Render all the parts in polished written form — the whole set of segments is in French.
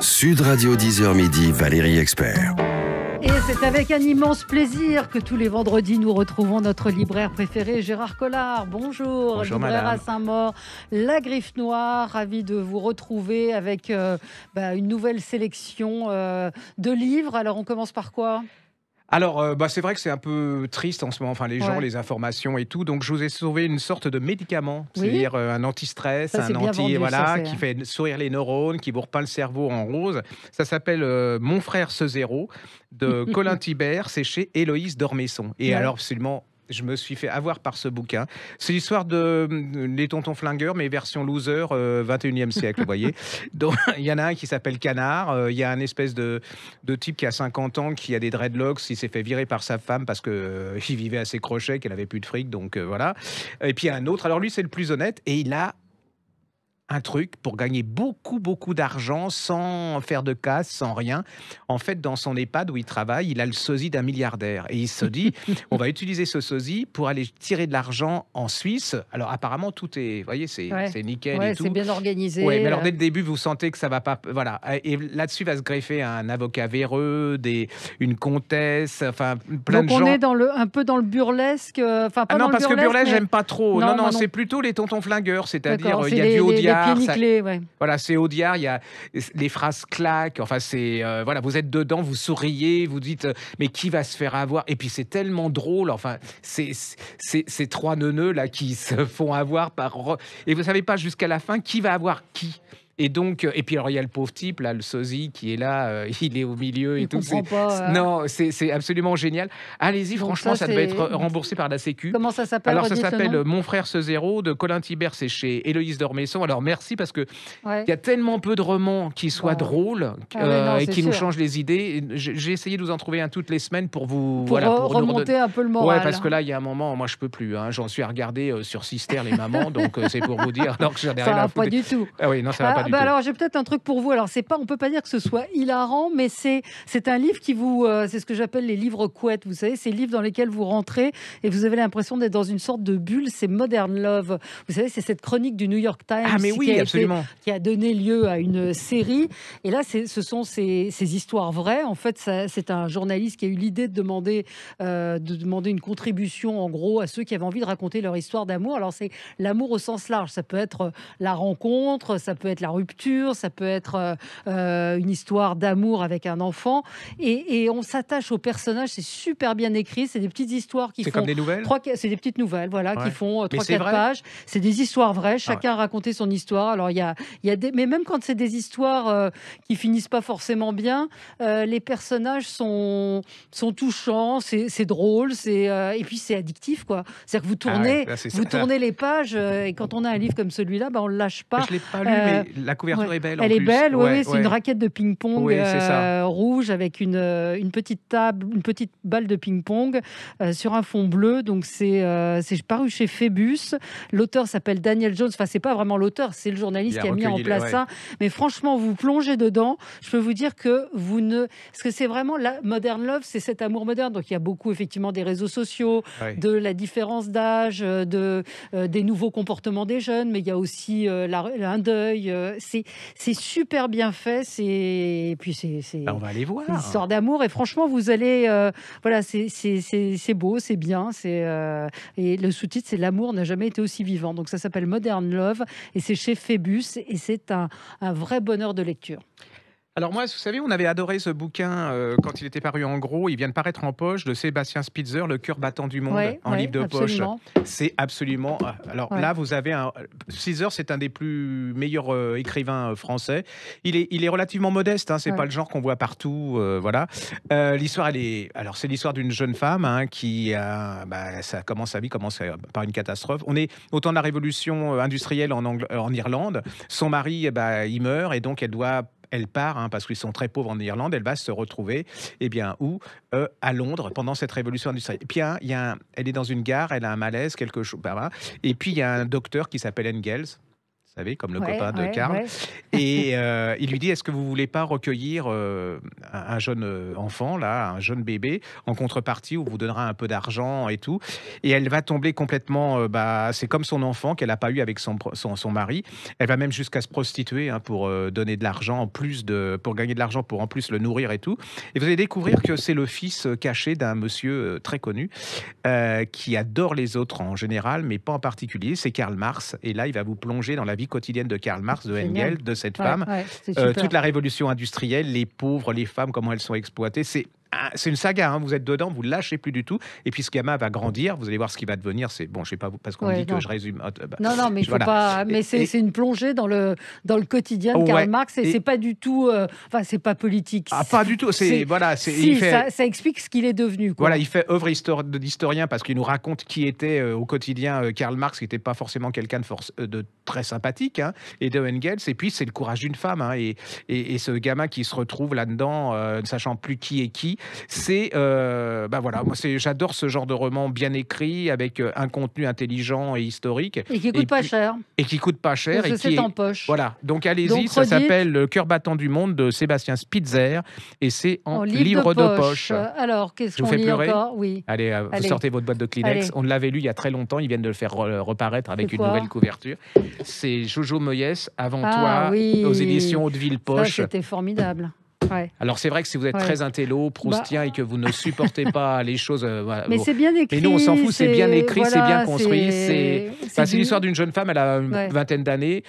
Sud Radio 10h midi, Valérie Expert. Et c'est avec un immense plaisir que tous les vendredis, nous retrouvons notre libraire préféré, Gérard Collard. Bonjour, Bonjour libraire madame. à Saint-Maur, La Griffe Noire. Ravi de vous retrouver avec une nouvelle sélection de livres. Alors, on commence par quoi ? Alors, c'est vrai que c'est un peu triste en ce moment, enfin les gens, les informations et tout. Donc, je vous ai sauvé une sorte de médicament, Oui. c'est-à-dire un anti-stress, Ça, c'est un bien anti, vendu, voilà, ça, c'est, qui fait sourire les neurones, qui vous repeint le cerveau en rose. Ça s'appelle Mon frère ce zéro de Colin Thibert, c'est chez Héloïse d'Ormesson. Et Ouais. alors, absolument. Je me suis fait avoir par ce bouquin. C'est l'histoire de les tontons flingueurs, mais version loser 21e siècle, vous voyez. Donc, il y en a un qui s'appelle Canard. Il y a un espèce de type qui a 50 ans, qui a des dreadlocks. Il s'est fait virer par sa femme parce qu'il vivait à ses crochets, qu'elle avait plus de fric. Donc, voilà. Et puis, il y a un autre. Alors, lui, c'est le plus honnête. Et il a un truc pour gagner beaucoup d'argent sans faire de casse, sans rien. En fait, dans son EHPAD où il travaille, il a le sosie d'un milliardaire. Et il se dit, on va utiliser ce sosie pour aller tirer de l'argent en Suisse. Alors, apparemment, tout est, vous voyez, c'est nickel et tout. C'est bien organisé. Oui, mais alors dès le début, vous sentez que ça va pas. Voilà. Et là-dessus va se greffer un avocat véreux, une comtesse, enfin plein Donc, de on gens. est un peu dans le burlesque. Pas Ah non, dans parce le que burlesque, burlesque, mais... j'aime pas trop. Non, Non, moi non. c'est plutôt les tontons flingueurs, c'est-à-dire D'accord, il y c'est a du les Audiard. pieds nickelés, ouais. Voilà, c'est Audiard, il y a les phrases claques. Enfin, c'est voilà, vous êtes dedans, vous souriez, vous dites mais qui va se faire avoir? Et puis c'est tellement drôle. Enfin, c'est ces trois neuneux là qui se font avoir et vous savez pas jusqu'à la fin qui va avoir qui. Et donc, et puis alors il y a le pauvre type là, le sosie qui est là, il est au milieu et Il tout. comprend pas. Non, c'est absolument génial. Allez-y, Donc franchement, ça devait être remboursé par la Sécu. Comment ça s'appelle? Alors ça Redites le s'appelle nom. Mon frère ce zéro de Colin Thibert, c'est chez Héloïse d'Ormesson. Alors merci parce que Ouais. il y a tellement peu de romans qui soient Bon. drôles Ah ouais, non, et c'est qui nous sûr. changent les idées. J'ai essayé de vous en trouver un toutes les semaines pour vous Pour pour nous remonter un peu le moral. Ouais, parce que là il y a un moment, moi je peux plus. Hein. J'en suis à regarder sur Sister les mamans, donc c'est pour vous dire. Alors que j'en ai Ça rien à va foutre. pas du tout. Ah oui, non, ça va pas du tout. Alors j'ai peut-être un truc pour vous. Alors on peut pas dire que ce soit hilarant, mais c'est un livre qui vous, c'est ce que j'appelle les livres couettes. Vous savez, ces livres dans lesquels vous rentrez et vous avez l'impression d'être dans une sorte de bulle. C'est Modern Love. Vous savez, c'est cette chronique du New York Times. Ah mais oui, absolument. Qui a donné lieu à une série. Et là, ce sont ces histoires vraies. En fait, c'est un journaliste qui a eu l'idée de demander une contribution, en gros, à ceux qui avaient envie de raconter leur histoire d'amour. Alors, c'est l'amour au sens large. Ça peut être la rencontre, ça peut être la rupture, ça peut être une histoire d'amour avec un enfant. Et on s'attache aux personnages. C'est super bien écrit. C'est des petites histoires qui font... C'est comme des nouvelles. C'est des petites nouvelles, voilà, qui font Mais c'est 3-4 vrai pages. C'est des histoires vraies. Chacun a raconté son histoire. Alors, il y a des... Mais même quand c'est des histoires qui finissent pas forcément bien, les personnages sont touchants, c'est drôle, et puis c'est addictif, quoi. C'est-à-dire que vous tournez les pages, et quand on a un livre comme celui-là, on le lâche pas. Je l'ai pas lu, mais la couverture est belle. Elle en est plus. belle, oui, c'est une raquette de ping-pong Oui, c'est ça. rouge avec une petite table, une petite balle de ping-pong sur un fond bleu. Donc c'est paru chez Phébus. L'auteur s'appelle Daniel Jones. Enfin, c'est pas vraiment l'auteur, c'est le journaliste qui a mis en place ça. Mais franchement, vous plongez dedans. Je peux vous dire que parce que c'est vraiment la Modern Love, c'est cet amour moderne. Donc il y a beaucoup effectivement des réseaux sociaux, de la différence d'âge, des nouveaux comportements des jeunes, mais il y a aussi un deuil. C'est super bien fait. Et puis On va aller voir. C'est une histoire d'amour. Et franchement, vous allez, voilà, c'est beau, c'est bien. Et le sous-titre, c'est L'amour n'a jamais été aussi vivant. Donc ça s'appelle Modern Love et c'est chez Phébus et c'est un vrai bonheur de lecture. Alors moi, vous savez, on avait adoré ce bouquin quand il était paru en gros. Il vient de paraître en poche de Sébastien Spitzer, Le cœur battant du monde, en livre de absolument. poche. C'est absolument... Alors là, vous avez Spitzer, c'est un des plus meilleurs écrivains français. Il est relativement modeste, hein, c'est pas le genre qu'on voit partout. Voilà. L'histoire, c'est l'histoire d'une jeune femme qui sa vie commence par une catastrophe. On est au temps de la révolution industrielle en Irlande. Son mari, il meurt et donc elle part, parce qu'ils sont très pauvres en Irlande, elle va se retrouver, à Londres, pendant cette révolution industrielle. Et puis, elle est dans une gare, elle a un malaise, quelque chose, et puis il y a un docteur qui s'appelle Engels, savez, comme le Ouais, copain de ouais, Karl. ouais. Et il lui dit, est-ce que vous voulez pas recueillir un jeune enfant, là, un jeune bébé, en contrepartie, où vous donnera un peu d'argent et tout. Et elle va tomber complètement, c'est comme son enfant qu'elle n'a pas eu avec son mari. Elle va même jusqu'à se prostituer pour donner de l'argent pour gagner de l'argent, pour en plus le nourrir et tout. Et vous allez découvrir que c'est le fils caché d'un monsieur très connu qui adore les autres en général, mais pas en particulier. C'est Karl Marx. Et là, il va vous plonger dans la vie quotidienne de Karl Marx, de Génial. Engels, de cette Ouais, femme. ouais, c'est super. Toute la révolution industrielle, les pauvres, les femmes, comment elles sont exploitées. C'est une saga, vous êtes dedans, vous ne lâchez plus du tout. Et puis ce gamin va grandir, vous allez voir ce qui va devenir. C'est bon, je sais pas parce qu'on me Ouais, dit non. que je résume. Non, mais il faut voilà. pas. Mais c'est une plongée dans le quotidien de Ouais, Karl Marx et et- c'est pas du tout. Enfin, c'est pas politique. Ah, pas du tout. C'est- Si, Il fait. ça explique ce qu'il est devenu, quoi. Voilà, il fait œuvre d'historien parce qu'il nous raconte qui était au quotidien Karl Marx, qui n'était pas forcément quelqu'un de très sympathique, et de Engels. Et puis, c'est le courage d'une femme. Et ce gamin qui se retrouve là-dedans, ne sachant plus qui est qui, c'est... voilà, moi, j'adore ce genre de roman bien écrit, avec un contenu intelligent et historique. Et qui coûte pas cher. Et qui coûte pas cher. Parce que c'est en poche. Voilà, donc allez-y, Donc, ça redites. s'appelle Le cœur battant du monde de Sébastien Spitzer, et c'est en En livre de poche. Alors, qu'est-ce Je vous qu'on fais lit pleurer encore? Oui. Allez, vous Allez. sortez votre boîte de Kleenex. Allez. On l'avait lu il y a très longtemps. Ils viennent de le faire reparaître avec C'est une quoi nouvelle couverture. C'est Jojo Moyes, Avant Ah, toi, oui. aux éditions Hauteville Ça, Poche. c'était formidable. Ouais. Alors, c'est vrai que si vous êtes Ouais. très intello, proustien, et que vous ne supportez pas les choses. Voilà, Mais bon. c'est bien écrit. Mais nous, on s'en fout, c'est bien écrit, c'est bien construit. C'est du- l'histoire d'une jeune femme, elle a une Ouais. vingtaine d'années.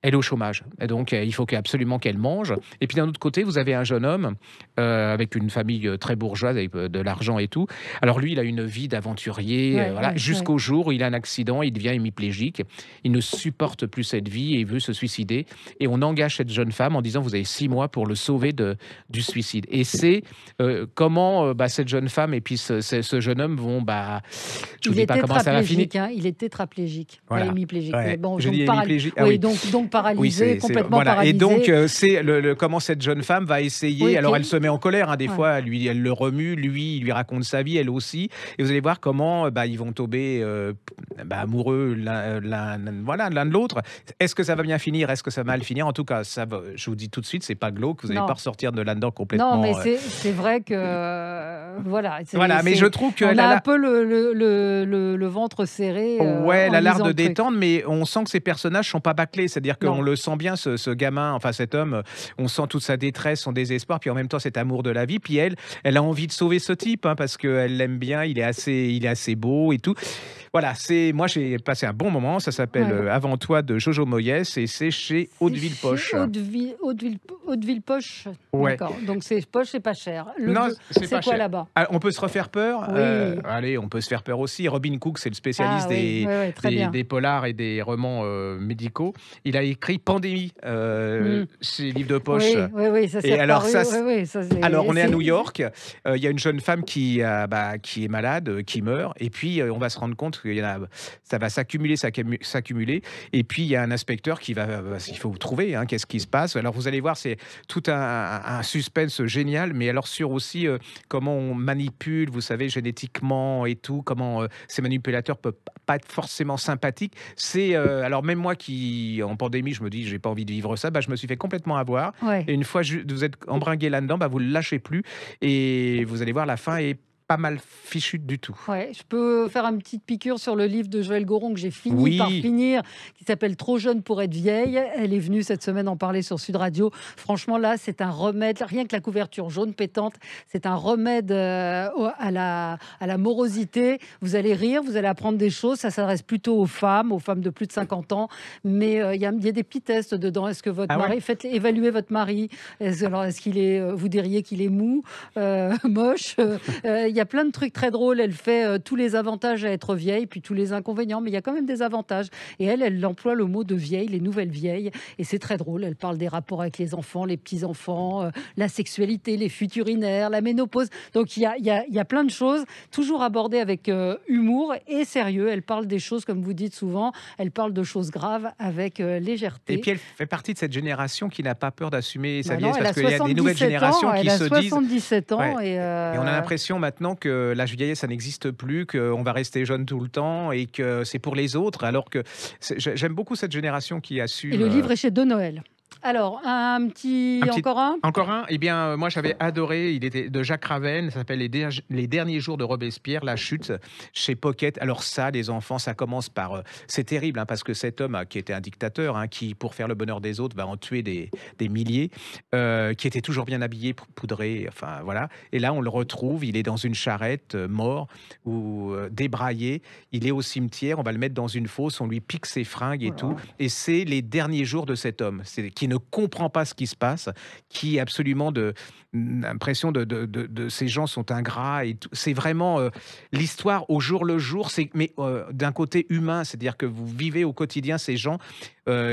Elle est au chômage. Et donc, il faut absolument qu'elle mange. Et puis, d'un autre côté, vous avez un jeune homme avec une famille très bourgeoise, avec de l'argent et tout. Alors, lui, il a une vie d'aventurier, Ouais, jusqu'au jour où il a un accident, il devient hémiplégique. Il ne supporte plus cette vie et il veut se suicider. Et on engage cette jeune femme en disant, vous avez 6 mois pour le sauver du suicide. Et c'est comment cette jeune femme et puis ce jeune homme vont... je ne vous dis pas comment ça va finir. Il est tétraplégique, Voilà. pas hémiplégique. Ouais. Mais bon, Je donc dis hémiplégique. Ah oui, oui. donc paralysé, c'est complètement voilà. paralysé. Et donc, c'est comment cette jeune femme va essayer. Oui, alors, qui- elle se met en colère. Des Ouais. fois, elle le remue. Lui, il lui raconte sa vie, elle aussi. Et vous allez voir comment ils vont tomber amoureux l'un de l'autre. Est-ce que ça va bien finir? Est-ce que ça va mal finir? En tout cas, je vous dis tout de suite, c'est pas glauque. Vous n'allez Non. pas ressortir de là-dedans complètement. Non, mais c'est vrai que voilà. Voilà, mais je trouve on qu'elle a a un peu le ventre serré. Ouais, elle en a l'art lisant de le truc. détendre, mais on sent que ces personnages sont pas bâclés. C'est-à-dire qu'on Non. le sent bien, ce gamin, enfin cet homme, on sent toute sa détresse, son désespoir, puis en même temps cet amour de la vie. Puis elle a envie de sauver ce type, parce qu'elle l'aime bien, il est assez beau et tout. Voilà, moi j'ai passé un bon moment. Ça s'appelle Ouais. Avant toi de Jojo Moyes et c'est chez Hauteville Poche. Hauteville Poche. Ouais. D'accord. Donc c'est poche, c'est pas cher. Non, c'est pas quoi cher. là-bas? Ah, on peut se refaire peur. Oui. Allez, on peut se faire peur aussi. Robin Cook, c'est le spécialiste Ah oui, ouais, très bien. des polars et des romans médicaux. Il a écrit Pandémie chez Livre de Poche. Oui, ça s'est Et alors, reparu. ça, Oui, ça, c'est- Alors, on est à c'est- New York. Il y a une jeune femme qui est malade, qui meurt. Et puis, on va se rendre compte que ça va s'accumuler. Et puis, il y a un inspecteur qui va... il faut trouver qu'est-ce qui se passe. Alors, vous allez voir, c'est tout un suspense génial. Mais alors, sur aussi comment on manipule, vous savez, génétiquement et tout, comment ces manipulateurs peuvent pas être forcément sympathiques. Alors, même moi qui, en pandémie, je me dis, j'ai pas envie de vivre ça, je me suis fait complètement avoir. Ouais. Et une fois vous êtes embringué là-dedans, vous ne le lâchez plus. Et vous allez voir, la fin est pas mal fichue du tout. Ouais, je peux faire une petite piqûre sur le livre de Joël Goron que j'ai fini Oui. par finir, qui s'appelle Trop jeune pour être vieille. Elle est venue cette semaine en parler sur Sud Radio. Franchement, là, c'est un remède. Rien que la couverture jaune pétante, c'est un remède à la morosité. Vous allez rire, vous allez apprendre des choses. Ça s'adresse plutôt aux femmes de plus de 50 ans. Mais il y a des petits tests dedans. Est-ce que votre mari, faites évaluer votre mari. Est-ce qu'il est, vous diriez qu'il est mou, moche. Il y a plein de trucs très drôles. Elle fait tous les avantages à être vieille, puis tous les inconvénients, mais il y a quand même des avantages. Et elle emploie le mot de vieille, les nouvelles vieilles. Et c'est très drôle. Elle parle des rapports avec les enfants, les petits-enfants, la sexualité, les fuites urinaires, la ménopause. Donc il y a plein de choses, toujours abordées avec humour et sérieux. Elle parle des choses, comme vous dites souvent, elle parle de choses graves avec légèreté. Et puis elle fait partie de cette génération qui n'a pas peur d'assumer sa Bah non, vieillesse, elle parce a qu'il y a des nouvelles 77 générations ans, qui elle a se disent... 77 ans. Ouais. Et Et on a l'impression maintenant maintenant que l'âge vieillesse, ça n'existe plus, qu'on va rester jeune tout le temps et que c'est pour les autres, alors que j'aime beaucoup cette génération qui assume. Et le livre est chez De Noël. Alors, encore un. Encore un. Eh bien, moi, j'avais adoré. Il était de Jacques Raven. Ça s'appelle Les derniers jours de Robespierre, la chute, chez Pocket. Alors ça, les enfants, ça commence par. C'est terrible, hein, parce que cet homme qui était un dictateur, hein, qui, pour faire le bonheur des autres, va en tuer des milliers, qui était toujours bien habillé, poudré. Enfin, voilà. Et là, on le retrouve. Il est dans une charrette, mort ou débraillé. Il est au cimetière. On va le mettre dans une fosse. On lui pique ses fringues et tout. Et c'est les derniers jours de cet homme. Qui ne comprend pas ce qui se passe, qui absolument l'impression de ces gens sont ingrats et c'est vraiment l'histoire au jour le jour, mais d'un côté humain, c'est-à-dire que vous vivez au quotidien ces gens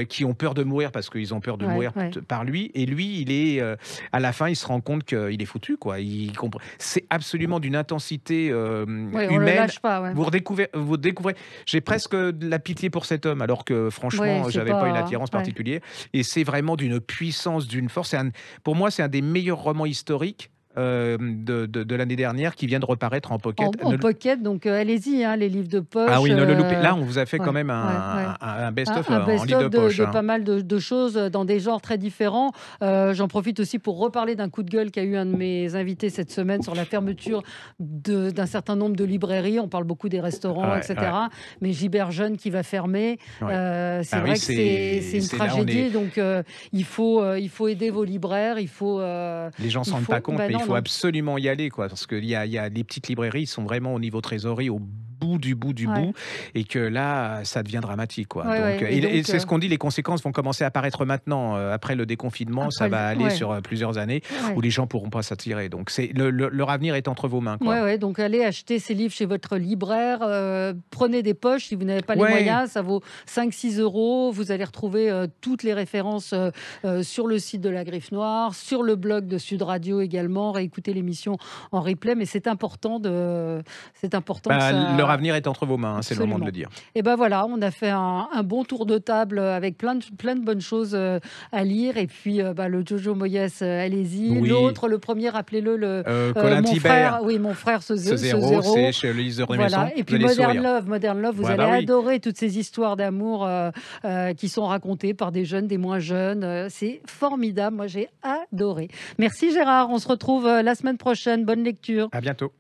qui ont peur de mourir parce qu'ils ont peur de mourir par lui, et lui, il est à la fin, il se rend compte qu'il est foutu, quoi. C'est absolument d'une intensité humaine. On le lâche pas. Vous découvrez. J'ai presque de la pitié pour cet homme, alors que franchement, j'avais pas une attirance particulière. Et c'est vraiment d'une puissance, d'une force. Pour moi, c'est un des meilleurs romans historiques de l'année dernière qui vient de reparaître en pocket. En pocket, donc allez-y, hein, les livres de poche. Ah oui, ne le loupez. Là, on vous a fait quand même un best-of en livre de poche. De pas mal de choses dans des genres très différents. J'en profite aussi pour reparler d'un coup de gueule qu'a eu un de mes invités cette semaine sur la fermeture d'un certain nombre de librairies. On parle beaucoup des restaurants, etc. Mais Gibert Jeune qui va fermer, c'est vrai que c'est une tragédie. Donc il faut aider vos libraires. Les gens s'en rendent pas compte, mais il faut absolument y aller, quoi, parce qu'il y a les petites librairies, ils sont vraiment au niveau trésorerie, au bout du bout, et que là, ça devient dramatique, quoi. Et c'est ce qu'on dit, les conséquences vont commencer à apparaître maintenant. Après le déconfinement, ça va aller sur plusieurs années où les gens pourront pas s'attirer. Donc leur avenir est entre vos mains, quoi. Donc allez acheter ces livres chez votre libraire. Prenez des poches si vous n'avez pas les moyens. Ça vaut 5-6 €. Vous allez retrouver toutes les références sur le site de la Griffe Noire, sur le blog de Sud Radio également. Réécoutez l'émission en replay, mais c'est important leur avenir est entre vos mains, hein, c'est le moment de le dire. Et ben voilà, on a fait un bon tour de table avec plein de bonnes choses à lire. Et puis le Jojo Moyes, allez-y. Oui. L'autre, le premier, rappelez-le, Colin Thibert. Mon frère, ce zéro, c'est chez Liseur de Maison. Et puis Modern Love, vous allez adorer toutes ces histoires d'amour qui sont racontées par des jeunes, des moins jeunes. C'est formidable, moi j'ai adoré. Merci Gérard, on se retrouve la semaine prochaine. Bonne lecture. À bientôt.